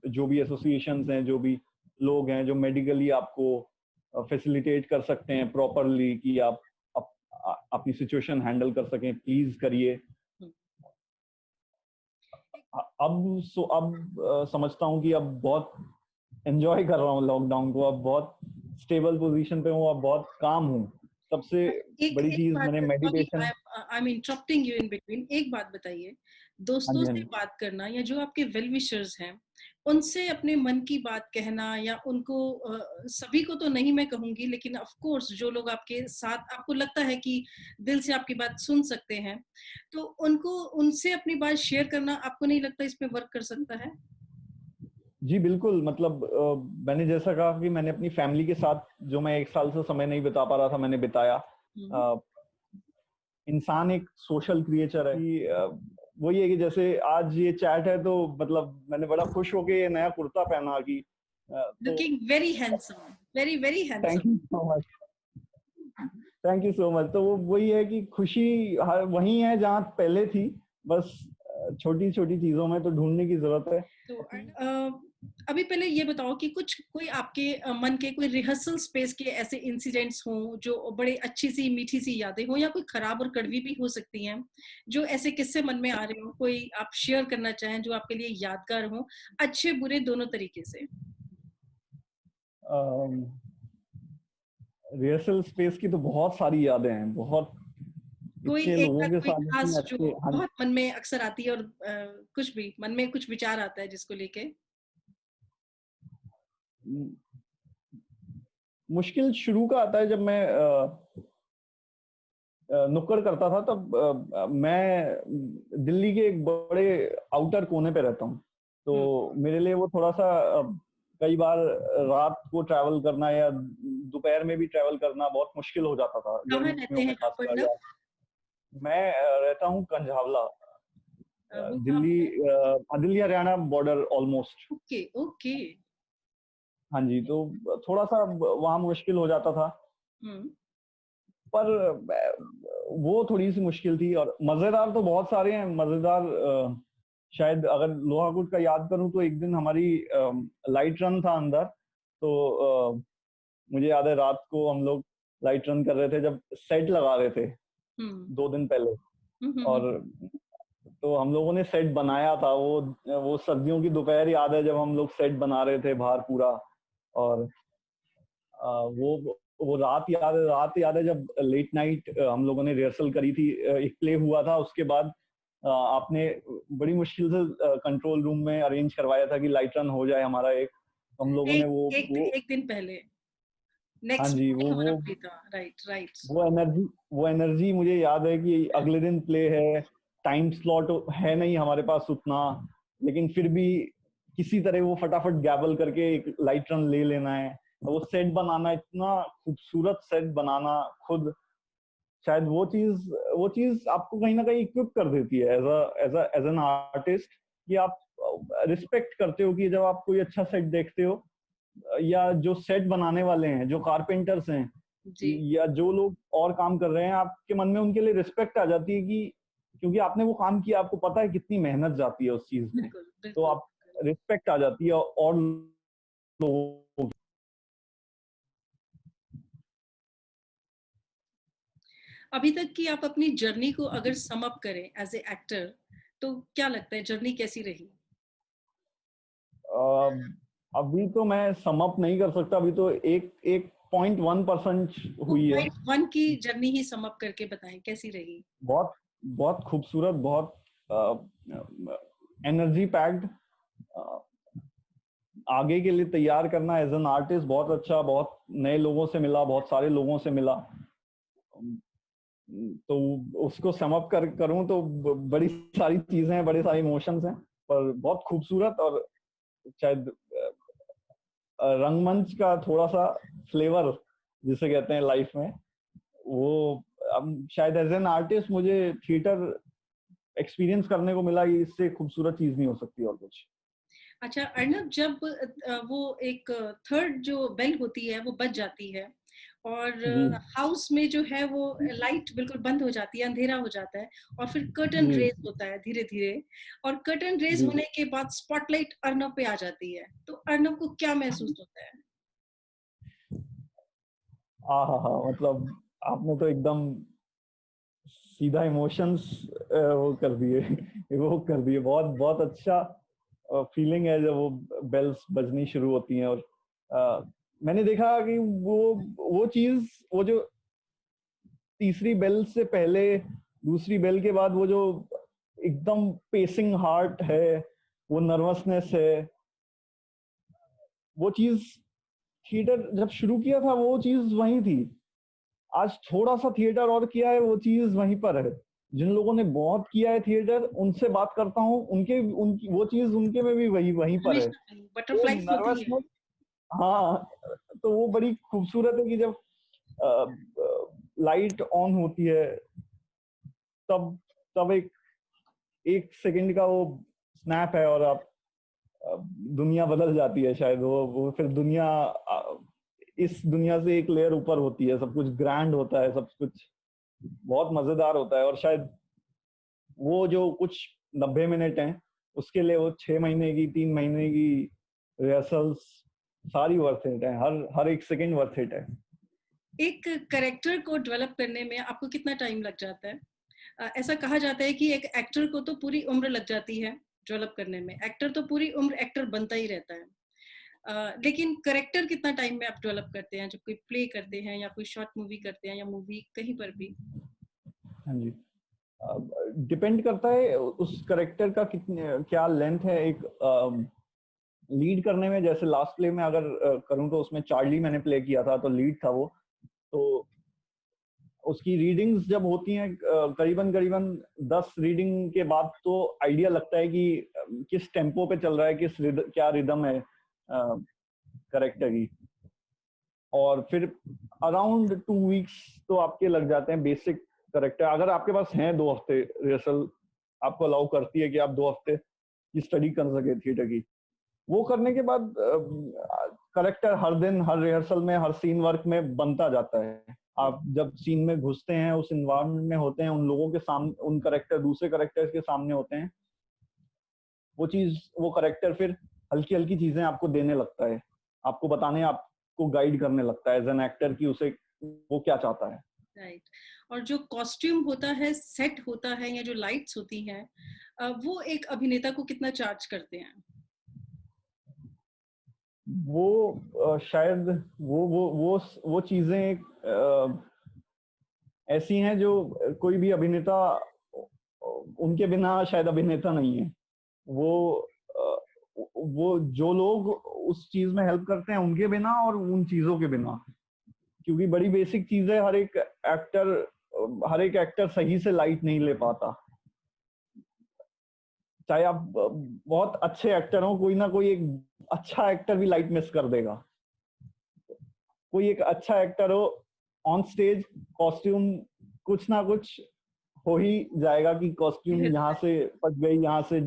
जो भी एसोसिएशंस हैं, जो भी लोग हैं जो मेडिकली आपको फैसिलिटेट कर सकते हैं प्रॉपरली, कि आप अपनी सिचुएशन हैंडल कर सकें, प्लीज करिए। अब समझता हूँ कि अब बहुत एंजॉय कर रहा हूँ लॉकडाउन को, अब बहुत स्टेबल पोजीशन पे हूँ, अब बहुत काम हूँ। सबसे बड़ी चीज मैंने meditation. I am interrupting you in between, एक बात बताइए, दोस्तों से बात करना या जो आपके वेल विशर्स हैं उनसे अपने मन की बात कहना, या उनको सभी को तो नहीं मैं कहूंगी, लेकिन ऑफ कोर्स जो लोग आपके साथ आपको लगता है कि दिल से आपकी बात सुन सकते हैं, तो उनसे अपनी बात शेयर करना आपको नहीं लगता इस पे वर्क कर सकता है? जी बिल्कुल, मतलब मैंने जैसा कहा कि मैंने अपनी फैमिली के साथ जो मैं 1 साल से समय नहीं बिता पा रहा था, मैंने बिताया। इंसान एक सोशल क्रिएचर है कि वो ये कि जैसे आज ये चैट है, तो मतलब मैंने बड़ा खुश होके ये नया कुर्ता पहना कि looking very handsome, very very handsome. Thank you so much, thank you so much. तो वो वही है कि खुशी वही है जहाँ पहले थी, बस छोटी छोटी चीजों में तो ढूंढने की जरूरत है। तो अभी पहले ये बताओ कि कोई आपके मन के कोई रिहर्सल स्पेस के ऐसे इंसिडेंट्स हों जो बड़े अच्छी सी मीठी सी यादें हों, या कोई खराब और कड़वी भी हो सकती हैं, जो ऐसे किस्से मन में आ रहे हो, कोई आप शेयर करना चाहें जो आपके लिए यादगार हो, अच्छे बुरे दोनों तरीके से? रिहर्सल स्पेस की तो बहुत सारी यादें हैं, बहुत कोई इतने एक लोगों आध के कोई साथ खास इतने जो अच्छे। हाँ। बहुत मन में अक्सर आती है और कुछ भी मन में कुछ विचार आता है जिसको लेके? म- मुश्किल शुरू का आता है जब मैं नुक्कड़ करता था, तब मैं दिल्ली के एक बड़े आउटर कोने पे रहता हूँ। तो हुँ, मेरे लिए वो थोड़ा-सा कई बार रात को ट्रैवल करना या दोपहर में भी ट्रैवल करना बहुत मुश्किल हो जाता था, कहाँ रहते गर्मियों में हैं आप खासकर। अर्णव? या मैं रहता हूँ कंझावला, वो कहाँ दिल्ली, पे है? Delhi Haryana border almost. Okay, okay. हाँ जी, तो थोड़ा-सा वहाँ मुश्किल हो जाता था। हुँ, पर वो थोड़ी-सी मुश्किल थी, और मज़ेदार तो बहुत सारे हैं। मज़ेदार शायद अगर लोहागुट का याद करूँ, तो एक दिन हमारी लाइट रन था अंदर। तो मुझे याद है रात को हम लोग लाइट रन कर रहे थे, जब सेट लगा रहे थे हुँ। 2 दिन पहले। हुँ, हुँ, हुँ। और तो हम लोगों ने सेट बनाया था, वो सर्दियों की दोपहर याद है जब हम लोग सेट बना रहे थे बाहर पूरा। और वो रात याद है जब लेट नाइट हम लोगों ने रिहर्सल करी थी। एक प्ले हुआ था, उसके बाद आपने बड़ी मुश्किल से कंट्रोल रूम में अरेंज करवाया था कि लाइट रन हो जाए हमारा एक। हम लोगों ने एक एक वो एक दिन पहले, हाँ नेक्स्ट जी, मॉर्निंग हमारा प्ले था। Right, right. वो एनर्जी मुझे याद है कि अगले दिन प्ले है, टाइम स्लॉट है नहीं हमारे पास उतना, लेकिन फिर भी किसी तरह वो फटाफट गैबल करके एक लाइट रन ले लेना है। वो सेट बनाना, इतना खूबसूरत सेट बनाना खुद, शायद वो चीज आपको कहीं ना कहीं इक्विप कर देती है एज एन आर्टिस्ट, कि आप रिस्पेक्ट करते हो कि जब आप कोई अच्छा सेट देखते हो, या जो सेट बनाने वाले हैं, जो कारपेंटर्स हैं, जी, या जो लोग और काम कर रहे हैं, आपके मन में उनके लिए रिस्पेक्ट आ जाती है कि क्योंकि आपने वो काम किया, आपको पता है कितनी मेहनत जाती है उस चीज में। बिल्कुल, तो बिल्कुल, आप बिल्कुल। रिस्पेक्ट आ जाती है और लोगों की। अभी तक की आप अपनी जर्नी को अगर सम अप करें एज़ ए एक्टर, तो क्या लगता है जर्नी कैसी रही? अभी तो मैं सम अप नहीं कर सकता, अभी तो एक एक 0.1% हुई है। 2.1 की जर्नी ही सम अप करके बताएँ कैसी रही? बहुत बहुत खूबसूरत, बहुत एनर्जी पैक्ड, आगे के लिए तैयार करना एज एन आर्टिस्ट बहुत अच्छा, बहुत नए लोगों से मिला, बहुत सारे लोगों से मिला। तो उसको सम अप करूं तो बड़ी सारी चीजें हैं, बड़े सारे इमोशंस हैं, पर बहुत खूबसूरत। और शायद रंगमंच का थोड़ा सा फ्लेवर जिसे कहते हैं लाइफ में, वो अब शायद एज एन आर्टिस्ट मुझे थिएटर एक्सपीरियंस करने को मिला, ये इससे खूबसूरत चीज नहीं हो सकती और कुछ। अच्छा अर्णव, जब वो एक थर्ड जो बेल होती है वो बज जाती है और जी। हाउस में जो है वो लाइट बिल्कुल बंद हो जाती है, अंधेरा हो जाता है और फिर कर्टन जी। रेज होता है धीरे धीरे, और कर्टन रेज जी। होने के बाद स्पॉटलाइट अर्णव पे आ जाती है, तो अर्णव को क्या महसूस होता है? हाँ हाँ हाँ, मतलब आपने तो एकदम सीधा इमोशंस वो कर दिए वो कर दिए। बहुत बहुत अच्छा फीलिंग है जब वो बेल्स बजनी शुरू होती हैं। और मैंने देखा कि वो चीज, वो जो तीसरी बेल से पहले, दूसरी बेल के बाद, वो जो एकदम पेसिंग हार्ट है, वो नर्वसनेस है, वो चीज थिएटर जब शुरू किया था वो चीज वही थी। आज थोड़ा सा थिएटर और किया है, वो चीज वहीं पर है। जिन लोगों ने बहुत किया है थिएटर, उनसे बात करता हूँ, उनके उनकी वो चीज उनके में भी वही वहीं पर है। हमेशा वो बटरफ्लाईज होती है। नर्वसनेस। हाँ। तो वो बड़ी खूबसूरत है कि जब लाइट ऑन होती है, तब तब एक एक सेकंड का वो स्नैप है, और आप अ, दुनिया बदल जाती है शायद। वो फिर दुनिया इस दुनिया से एक लेयर ऊपर होती है, सब कुछ ग्रैंड होता है, सब कुछ बहुत मजेदार होता है। और शायद वो जो कुछ 90 मिनट हैं, उसके लिए वो 6 महीने की, 3 महीने की रिहर्सल्स सारी वर्थ इट है। हर हर एक सेकंड वर्थ इट है। एक कैरेक्टर को डेवलप करने में आपको कितना टाइम लग जाता है? ऐसा कहा जाता है कि एक एक्टर को तो पूरी उम्र लग जाती है डेवलप करने में, एक्टर तो पूरी उम्र एक्टर बनता ही रहता है। लेकिन करेक्टर कितना टाइम में आप डेवलप करते हैं जब कोई प्ले करते हैं या कोई शॉर्ट मूवी करते हैं या मूवी कहीं पर भी? हाँ जी, डिपेंड करता है उस करेक्टर का कितने क्या लेंथ है। एक लीड करने में, जैसे लास्ट प्ले में अगर करूँ तो उसमें चार्ली मैंने प्ले किया था, तो लीड था वो। तो उसकी रीडिंग्स जब होती हैं करीबन करीबन 10 रीडिंग के बाद तो आइडिया लगता है कि किस टेम्पो पे चल रहा है, क्या रिदम है करेक्टर की। और फिर अराउंड 2 वीक्स तो आपके लग जाते हैं बेसिक करेक्टर। अगर आपके पास हैं 2 हफ्ते, रिहर्सल आपको अलाउ करती है कि आप 2 हफ्ते की स्टडी कर सके थिएटर की। वो करने के बाद करेक्टर हर दिन, हर रिहर्सल में, हर सीन वर्क में बनता जाता है। आप जब सीन में घुसते हैं, उस इन्वायरमेंट में होते हैं, उन लोगों के सामने, उन करेक्टर दूसरे करेक्टर्स के सामने होते हैं, वो करेक्टर फिर हल्की हल्की चीजें आपको देने लगता है, आपको बताने, आपको गाइड करने लगता है एज एन एक्टर कि उसे वो क्या चाहता है। राइट। और जो कॉस्ट्यूम होता है, सेट होता है, या जो लाइट्स होती हैं, वो एक अभिनेता को कितना चार्ज करते हैं? वो शायद वो चीजें ऐसी हैं जो कोई भी अभिनेता, उनके बिना शायद अभिनेता नहीं है। वो जो लोग उस चीज में हेल्प करते हैं उनके बिना, और उन चीजों के बिना, क्योंकि बड़ी बेसिक चीज है। हर एक एक्टर सही से लाइट नहीं ले पाता। चाहे आप बहुत अच्छे एक्टर हो, कोई ना कोई एक अच्छा एक्टर भी लाइट मिस कर देगा। कोई एक अच्छा एक्टर हो, ऑन स्टेज कॉस्ट्यूम कुछ ना कुछ हो ही जाएगा कि कॉस्ट्यूम यहाँ से फट गई, यहाँ से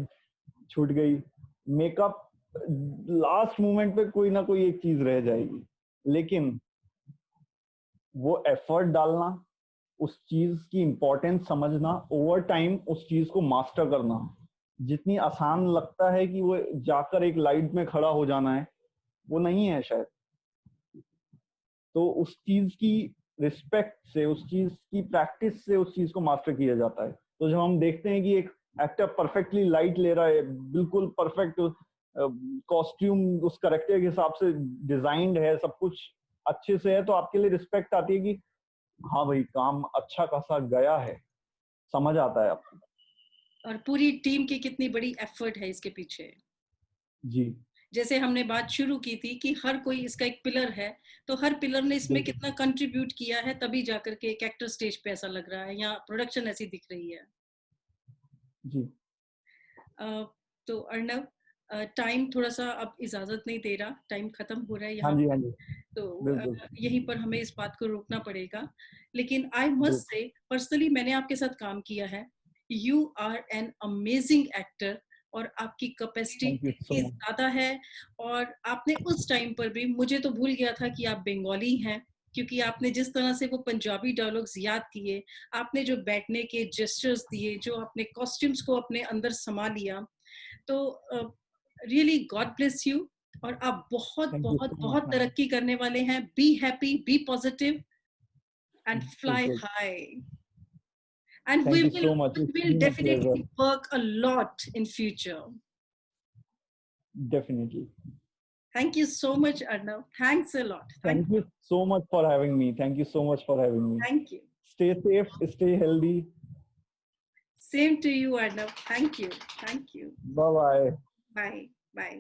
छूट गई, मेकअप लास्ट मोमेंट पे कोई ना कोई एक चीज रह जाएगी। लेकिन वो एफर्ट डालना, उस चीज की इंपॉर्टेंस समझना, ओवर टाइम उस चीज को मास्टर करना, जितनी आसान लगता है कि वो जाकर एक लाइट में खड़ा हो जाना है, वो नहीं है शायद। तो उस चीज की रिस्पेक्ट से, उस चीज की प्रैक्टिस से उस चीज को मास्टर किया जाता है। तो जब हम देखते हैं कि एक एक्टर परफेक्टली लाइट ले रहा है, बिल्कुल परफेक्ट कॉस्ट्यूम उस करेक्टर के हिसाब से डिजाइंड है, सब कुछ अच्छे से है, तो आपके लिए रिस्पेक्ट आती है कि हाँ भाई, काम अच्छा खासा गया है, समझ आता है आपको। और पूरी टीम की कितनी बड़ी एफर्ट है इसके पीछे। जी, जैसे हमने बात शुरू की थी कि हर कोई इसका एक पिलर है, तो हर पिलर ने इसमें कितना कंट्रीब्यूट किया है, तभी जाकर के एक एक्टर स्टेज पे ऐसा लग रहा है या प्रोडक्शन ऐसी दिख रही है। जी। तो अर्नव, टाइम थोड़ा सा अब इजाजत नहीं दे रहा, टाइम खत्म हो रहा है हाँ यहाँ जी, पे। हाँ जी, तो बिल्कुल यहीं पर हमें इस बात को रोकना पड़ेगा। लेकिन आई मस्ट बिल्कुल। से, पर्सनली मैंने आपके साथ काम किया है, you are an amazing actor, और आपकी कैपेसिटी थैंक यू सो इतनी मच। ज्यादा है। और आपने उस टाइम पर भी, मुझे तो भूल गया था कि आप बंगाली हैं, क्योंकि आपने जिस तरह से वो पंजाबी डायलॉग्स याद किए, आपने जो बैठने के जेस्चर्स दिए, जो आपने कॉस्ट्यूम्स को अपने अंदर समा लिया, तो रियली गॉड ब्लेस यू। और आप बहुत थैंक यू बहुत सो मच बहुत मैम। तरक्की करने वाले हैं। Be happy, be positive, and fly बिल्कुल। Hi, and thank you so much, we it's will been a definitely pleasure. work a lot in future. Definitely. Thank you so much, Arnav. Thanks a lot. Thank thank you so much for having me, thank you so much for having me. thank you. Stay safe, stay healthy. Same to you, Arnav. Thank you. Thank you. Bye bye. Bye. Bye.